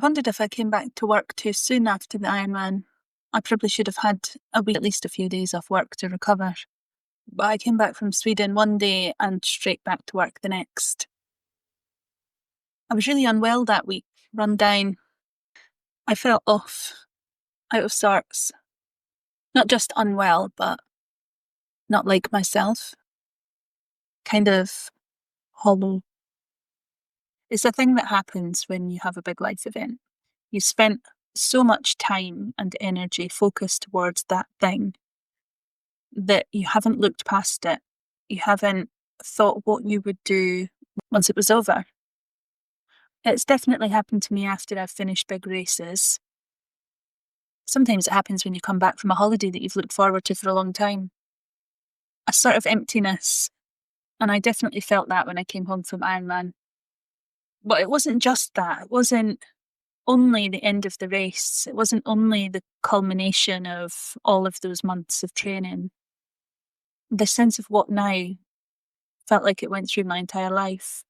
wondered if I came back to work too soon after the Ironman. I probably should have had a week, at least a few days off work to recover. But I came back from Sweden one day and straight back to work the next. I was really unwell that week, run down. I felt off, out of sorts. Not just unwell, but not like myself. Kind of hollow. It's a thing that happens when you have a big life event. You spent so much time and energy focused towards that thing that you haven't looked past it. You haven't thought what you would do once it was over. It's definitely happened to me after I've finished big races. Sometimes it happens when you come back from a holiday that you've looked forward to for a long time. A sort of emptiness. And I definitely felt that when I came home from Ironman. But it wasn't just that. It wasn't only the end of the race. It wasn't only the culmination of all of those months of training. The sense of what now felt like it went through my entire life.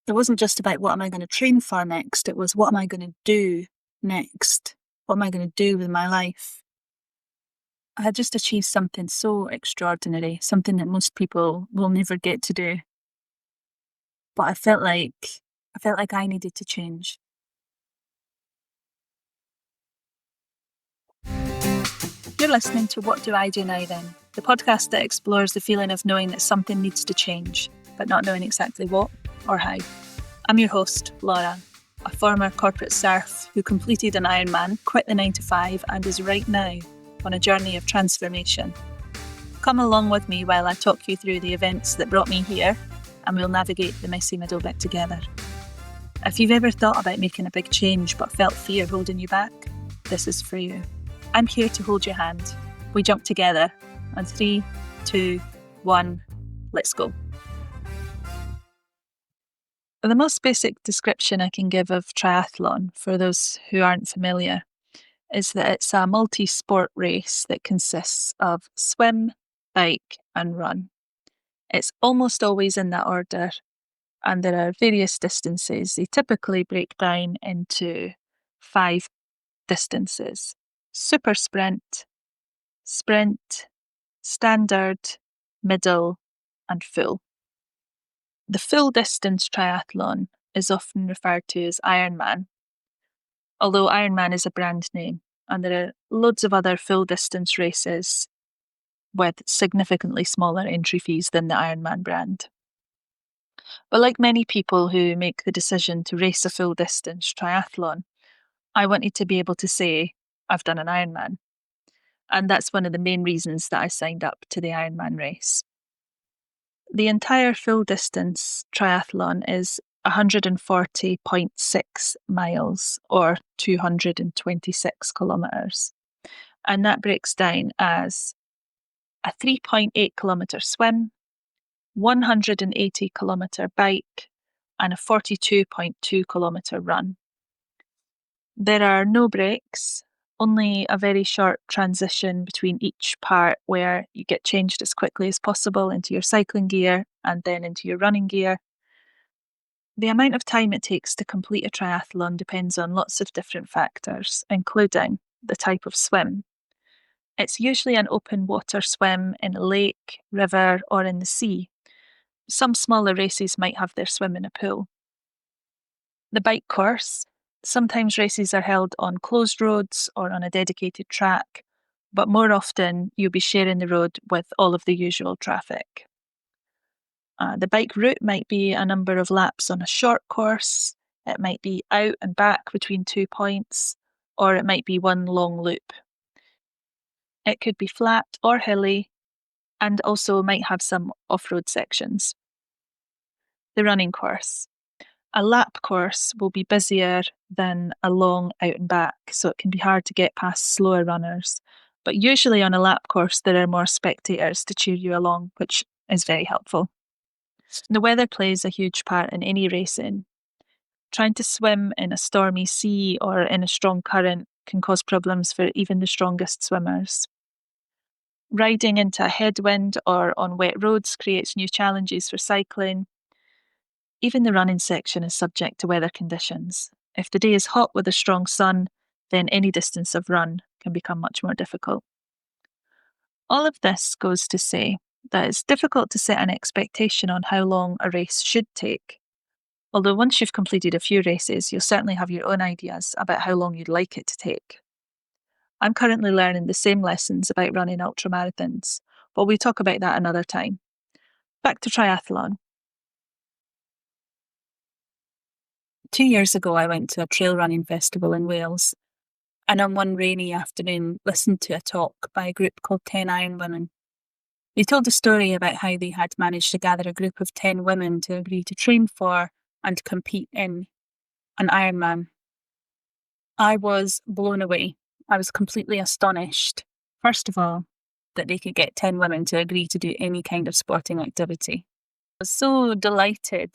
It wasn't just about what am I going to train for next. It was what am I going to do next? What am I going to do with my life? I had just achieved something so extraordinary, something that most people will never get to do. But I felt like I needed to change. You're listening to What Do I Do Now Then? The podcast that explores the feeling of knowing that something needs to change, but not knowing exactly what or how. I'm your host, Laura, a former corporate serf who completed an Ironman, quit the 9-to-5 and is right now on a journey of transformation. Come along with me while I talk you through the events that brought me here, and we'll navigate the messy middle bit together. If you've ever thought about making a big change but felt fear holding you back, this is for you. I'm here to hold your hand. We jump together. On 3, 2, 1, let's go. The most basic description I can give of triathlon, for those who aren't familiar, is that it's a multi-sport race that consists of swim, bike and run. It's almost always in that order, and there are various distances. They typically break down into 5 distances: super sprint, sprint, standard, middle, and full. The full distance triathlon is often referred to as Ironman, although Ironman is a brand name, and there are loads of other full distance races with significantly smaller entry fees than the Ironman brand. But like many people who make the decision to race a full distance triathlon, I wanted to be able to say, I've done an Ironman. And that's one of the main reasons that I signed up to the Ironman race. The entire full distance triathlon is 140.6 miles or 226 kilometres. And that breaks down as a 3.8 kilometre swim, 180 kilometre bike, and a 42.2 kilometre run. There are no breaks, only a very short transition between each part where you get changed as quickly as possible into your cycling gear and then into your running gear. The amount of time it takes to complete a triathlon depends on lots of different factors, including the type of swim. It's usually an open water swim in a lake, river, or in the sea. Some smaller races might have their swim in a pool. The bike course. Sometimes races are held on closed roads or on a dedicated track, but more often you'll be sharing the road with all of the usual traffic. The bike route might be a number of laps on a short course, it might be out and back between 2 points, or it might be one long loop. It could be flat or hilly, and also might have some off-road sections. The running course. A lap course will be busier than a long out and back, so it can be hard to get past slower runners. But usually on a lap course, there are more spectators to cheer you along, which is very helpful. The weather plays a huge part in any racing. Trying to swim in a stormy sea or in a strong current can cause problems for even the strongest swimmers. Riding into a headwind or on wet roads creates new challenges for cycling. Even the running section is subject to weather conditions. If the day is hot with a strong sun, then any distance of run can become much more difficult. All of this goes to say that it's difficult to set an expectation on how long a race should take. Although once you've completed a few races, you'll certainly have your own ideas about how long you'd like it to take. I'm currently learning the same lessons about running ultramarathons, but we'll talk about that another time. Back to triathlon. 2 years ago, I went to a trail running festival in Wales, and on one rainy afternoon, listened to a talk by a group called 10 Iron Women. They told a story about how they had managed to gather a group of 10 women to agree to train for and compete in an Ironman. I was blown away. I was completely astonished, first of all, that they could get 10 women to agree to do any kind of sporting activity. I was so delighted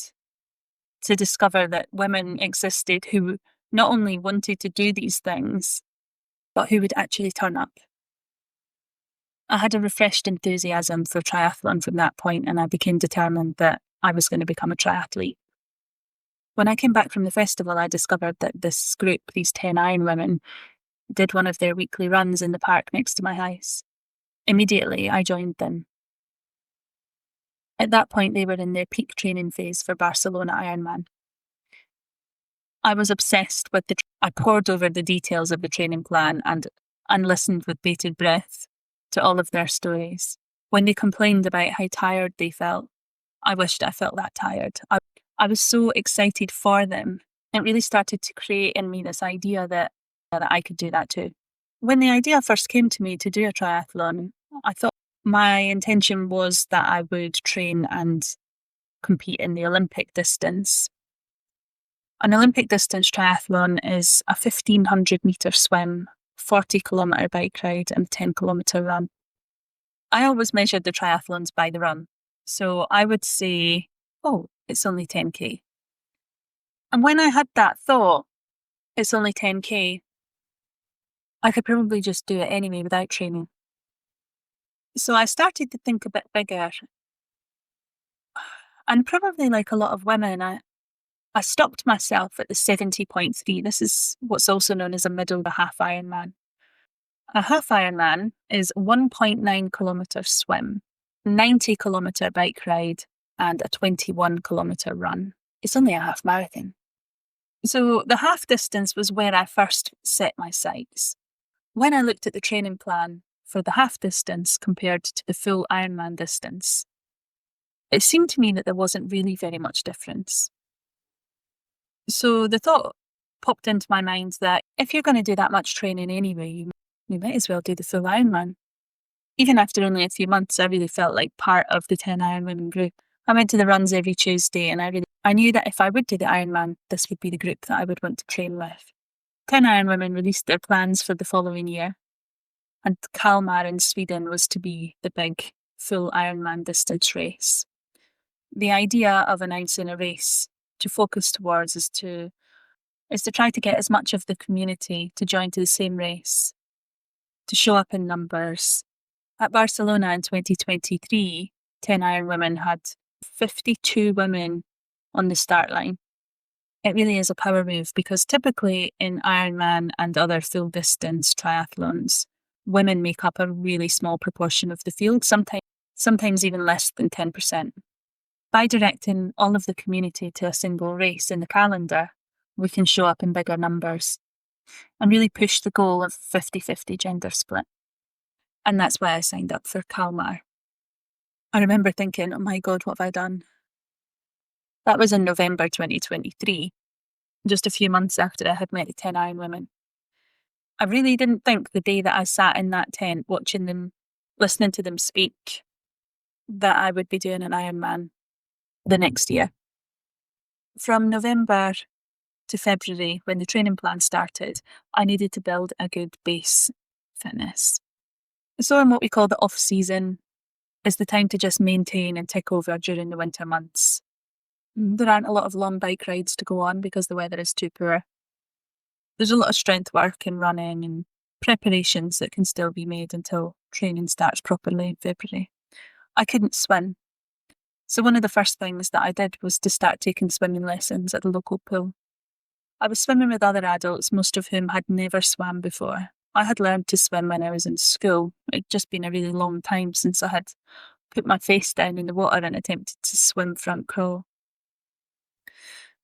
to discover that women existed who not only wanted to do these things, but who would actually turn up. I had a refreshed enthusiasm for triathlon from that point, and I became determined that I was going to become a triathlete. When I came back from the festival, I discovered that this group, these 10 Iron Women, did one of their weekly runs in the park next to my house. Immediately, I joined them. At that point, they were in their peak training phase for Barcelona Ironman. I was obsessed with I pored over the details of the training plan and listened with bated breath to all of their stories. When they complained about how tired they felt, I wished I felt that tired. I was so excited for them. It really started to create in me this idea that I could do that too. When the idea first came to me to do a triathlon, I thought my intention was that I would train and compete in the Olympic distance. An Olympic distance triathlon is a 1,500 metre swim, 40 kilometre bike ride and 10 kilometre run. I always measured the triathlons by the run. So I would say, oh, it's only 10k. And when I had that thought, it's only 10k, I could probably just do it anyway without training. So I started to think a bit bigger. And probably like a lot of women, I stopped myself at the 70.3. This is what's also known as a middle to half Ironman. A half Ironman is 1.9 kilometre swim, 90 kilometre bike ride, and a 21 kilometre run. It's only a half marathon. So the half distance was where I first set my sights. When I looked at the training plan for the half distance compared to the full Ironman distance, it seemed to me that there wasn't really very much difference. So the thought popped into my mind that if you're going to do that much training anyway, you might as well do the full Ironman. Even after only a few months, I really felt like part of the 10 Iron Women group. I went to the runs every Tuesday, and I knew that if I would do the Ironman, this would be the group that I would want to train with. 10 Iron Women released their plans for the following year, and Kalmar in Sweden was to be the big full Ironman distance race. The idea of announcing a race to focus towards is to try to get as much of the community to join to the same race, to show up in numbers. At Barcelona in 2023, 10 Iron Women had 52 women on the start line. It really is a power move because typically in Ironman and other full distance triathlons, women make up a really small proportion of the field, sometimes even less than 10%. By directing all of the community to a single race in the calendar, we can show up in bigger numbers and really push the goal of 50-50 gender split. And that's why I signed up for Kalmar. I remember thinking, oh my God, what have I done? That was in November 2023, just a few months after I had met the 10 Iron Women. I really didn't think the day that I sat in that tent watching them, listening to them speak, that I would be doing an Ironman the next year. From November to February, when the training plan started, I needed to build a good base fitness. So in what we call the off-season is the time to just maintain and tick over during the winter months. There aren't a lot of long bike rides to go on because the weather is too poor. There's a lot of strength work and running and preparations that can still be made until training starts properly in February. I couldn't swim. So one of the first things that I did was to start taking swimming lessons at the local pool. I was swimming with other adults, most of whom had never swam before. I had learned to swim when I was in school. It'd just been a really long time since I had put my face down in the water and attempted to swim front crawl.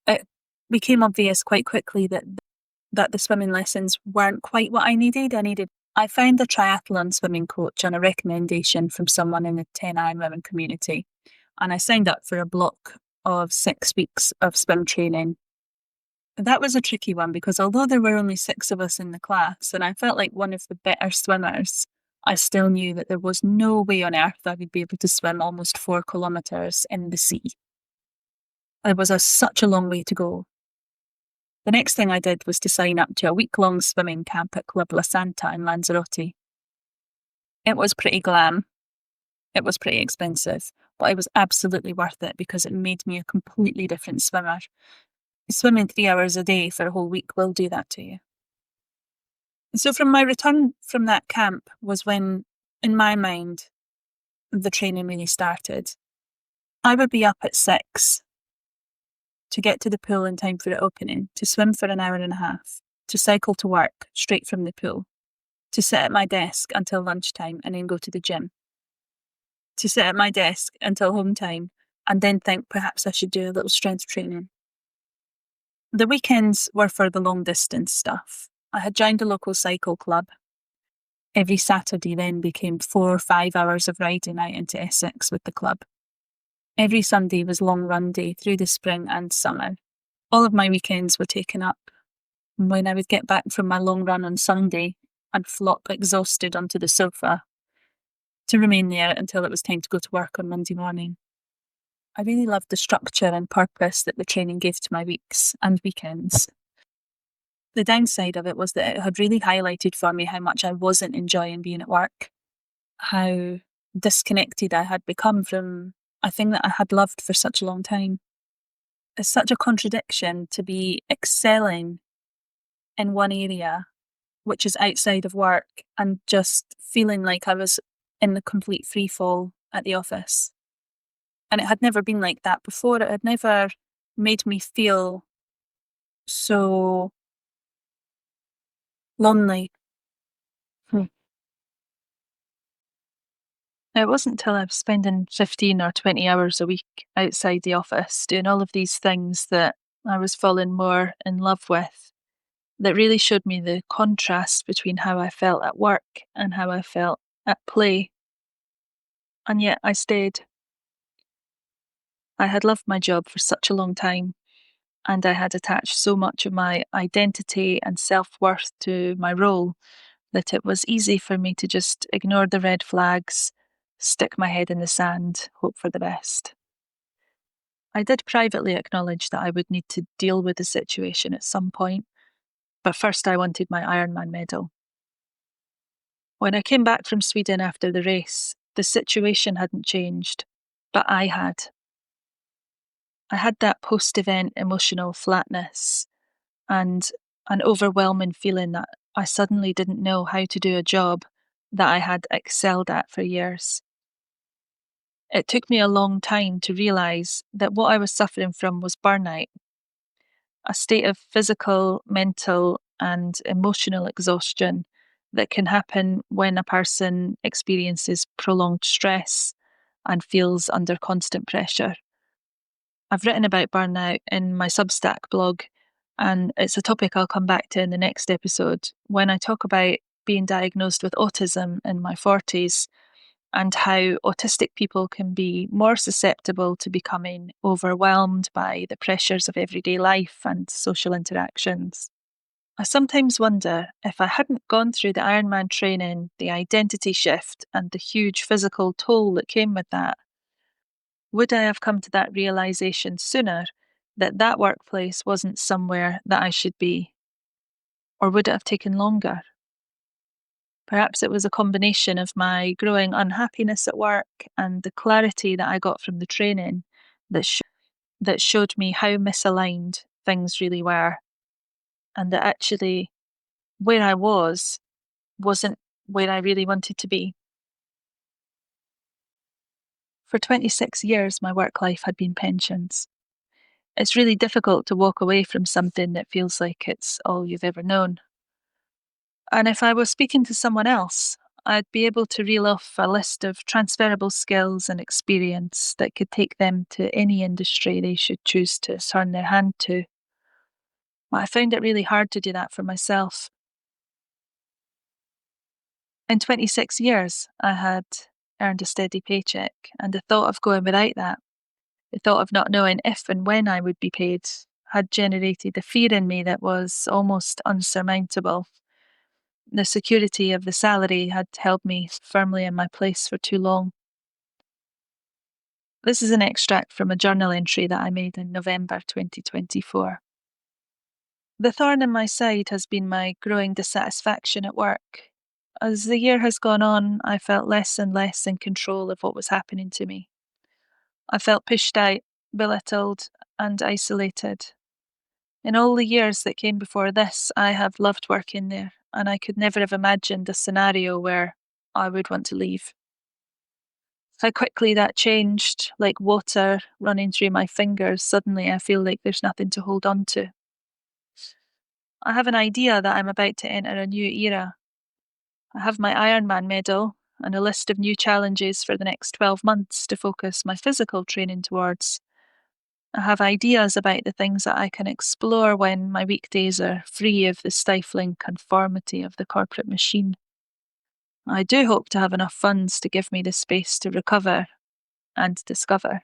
It became obvious quite quickly that the swimming lessons weren't quite what I needed. I found a triathlon swimming coach on a recommendation from someone in the 10 Ironman community, and I signed up for a block of 6 weeks of swim training. That was a tricky one because although there were only 6 of us in the class and I felt like one of the better swimmers, I still knew that there was no way on earth I would be able to swim almost 4 kilometres in the sea. It was such a long way to go. The next thing I did was to sign up to a week-long swimming camp at Club La Santa in Lanzarote. It was pretty glam. It was pretty expensive, but it was absolutely worth it because it made me a completely different swimmer. Swimming 3 hours a day for a whole week will do that to you. So from my return from that camp was when, in my mind, the training really started. I would be up at 6 to get to the pool in time for it opening, to swim for an hour and a half, to cycle to work straight from the pool, to sit at my desk until lunchtime and then go to the gym, to sit at my desk until home time and then think perhaps I should do a little strength training. The weekends were for the long distance stuff. I had joined a local cycle club. Every Saturday then became 4 or 5 hours of riding out into Essex with the club. Every Sunday was long run day through the spring and summer. All of my weekends were taken up. And when I would get back from my long run on Sunday, I'd flop exhausted onto the sofa to remain there until it was time to go to work on Monday morning. I really loved the structure and purpose that the training gave to my weeks and weekends. The downside of it was that it had really highlighted for me how much I wasn't enjoying being at work, how disconnected I had become from a thing that I had loved for such a long time. It's such a contradiction to be excelling in one area, which is outside of work, and just feeling like I was in the complete free fall at the office. And it had never been like that before. It had never made me feel so lonely. It wasn't until I was spending 15 or 20 hours a week outside the office doing all of these things that I was falling more in love with that really showed me the contrast between how I felt at work and how I felt at play. And yet I stayed. I had loved my job for such a long time, and I had attached so much of my identity and self-worth to my role that it was easy for me to just ignore the red flags, stick my head in the sand, hope for the best. I did privately acknowledge that I would need to deal with the situation at some point, but first I wanted my Ironman medal. When I came back from Sweden after the race, the situation hadn't changed, but I had. I had that post-event emotional flatness and an overwhelming feeling that I suddenly didn't know how to do a job that I had excelled at for years. It took me a long time to realise that what I was suffering from was burnout, a state of physical, mental, and emotional exhaustion that can happen when a person experiences prolonged stress and feels under constant pressure. I've written about burnout in my Substack blog, and it's a topic I'll come back to in the next episode when I talk about being diagnosed with autism in my 40s and how autistic people can be more susceptible to becoming overwhelmed by the pressures of everyday life and social interactions. I sometimes wonder if I hadn't gone through the Ironman training, the identity shift, and the huge physical toll that came with that, would I have come to that realization sooner that that workplace wasn't somewhere that I should be? Or would it have taken longer? Perhaps it was a combination of my growing unhappiness at work and the clarity that I got from the training that, that showed me how misaligned things really were, and that actually where I wasn't where I really wanted to be. For 26 years, my work life had been pensions. It's really difficult to walk away from something that feels like it's all you've ever known. And if I was speaking to someone else, I'd be able to reel off a list of transferable skills and experience that could take them to any industry they should choose to turn their hand to. But I found it really hard to do that for myself. In 26 years, I had earned a steady paycheck, and the thought of going without that, the thought of not knowing if and when I would be paid, had generated a fear in me that was almost unsurmountable. The security of the salary had held me firmly in my place for too long. This is an extract from a journal entry that I made in November 2024. The thorn in my side has been my growing dissatisfaction at work. As the year has gone on, I felt less and less in control of what was happening to me. I felt pushed out, belittled, and isolated. In all the years that came before this, I have loved working there, and I could never have imagined a scenario where I would want to leave. How quickly that changed, like water running through my fingers. Suddenly I feel like there's nothing to hold on to. I have an idea that I'm about to enter a new era. I have my Ironman medal and a list of new challenges for the next 12 months to focus my physical training towards. I have ideas about the things that I can explore when my weekdays are free of the stifling conformity of the corporate machine. I do hope to have enough funds to give me the space to recover and discover.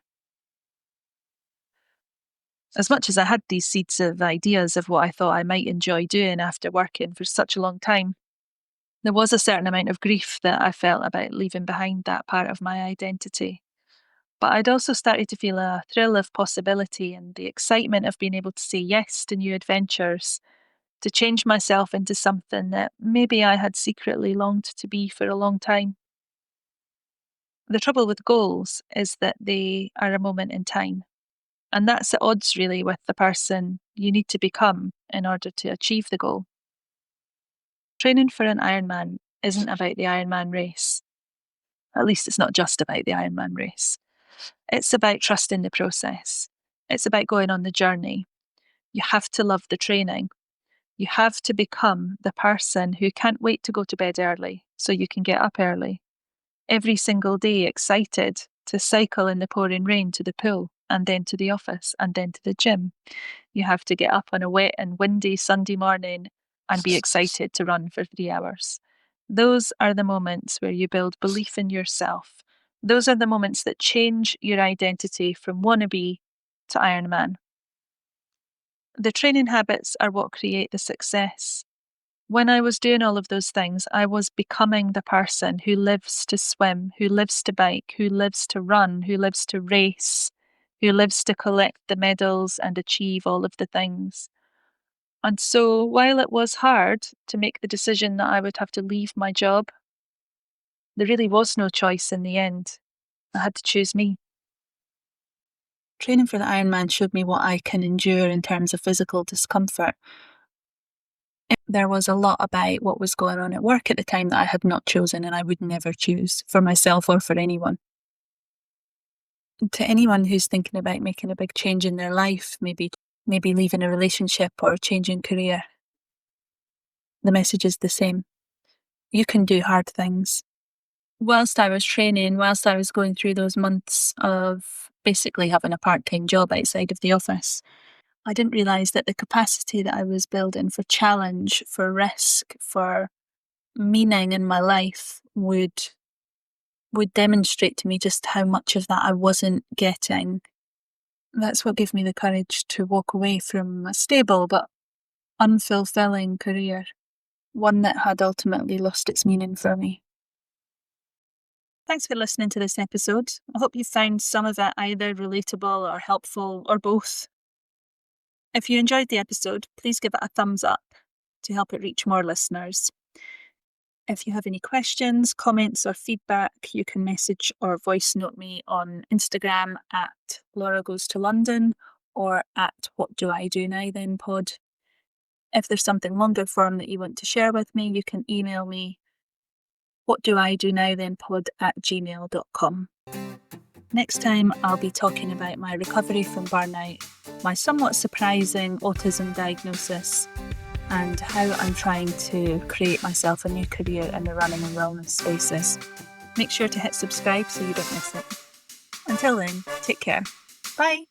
As much as I had these seeds of ideas of what I thought I might enjoy doing after working for such a long time, there was a certain amount of grief that I felt about leaving behind that part of my identity. But I'd also started to feel a thrill of possibility and the excitement of being able to say yes to new adventures, to change myself into something that maybe I had secretly longed to be for a long time. The trouble with goals is that they are a moment in time. And that's at odds really with the person you need to become in order to achieve the goal. Training for an Ironman isn't about the Ironman race. At least it's not just about the Ironman race. It's about trusting the process. It's about going on the journey. You have to love the training. You have to become the person who can't wait to go to bed early so you can get up early. Every single day excited to cycle in the pouring rain to the pool and then to the office and then to the gym. You have to get up on a wet and windy Sunday morning and be excited to run for 3 hours. Those are the moments where you build belief in yourself. Those are the moments that change your identity from wannabe to Ironman. The training habits are what create the success. When I was doing all of those things, I was becoming the person who lives to swim, who lives to bike, who lives to run, who lives to race, who lives to collect the medals and achieve all of the things. And so, while it was hard to make the decision that I would have to leave my job, there really was no choice in the end. I had to choose me. Training for the Ironman showed me what I can endure in terms of physical discomfort. There was a lot about what was going on at work at the time that I had not chosen and I would never choose for myself or for anyone. To anyone who's thinking about making a big change in their life, maybe leaving a relationship or changing career, the message is the same. You can do hard things. Whilst I was training, whilst I was going through those months of basically having a part-time job outside of the office, I didn't realise that the capacity that I was building for challenge, for risk, for meaning in my life would demonstrate to me just how much of that I wasn't getting. That's what gave me the courage to walk away from a stable but unfulfilling career, one that had ultimately lost its meaning for me. Thanks for listening to this episode. I hope you found some of it either relatable or helpful or both. If you enjoyed the episode, please give it a thumbs up to help it reach more listeners. If you have any questions, comments or feedback, you can message or voice note me on Instagram at Laura Goes to London or at What Do I Do Now Then Pod. If there's something longer form that you want to share with me, you can email me whatdoidonowthenpod@gmail.com. Next time, I'll be talking about my recovery from burnout, my somewhat surprising autism diagnosis, and how I'm trying to create myself a new career in the running and wellness spaces. Make sure to hit subscribe so you don't miss it. Until then, take care. Bye.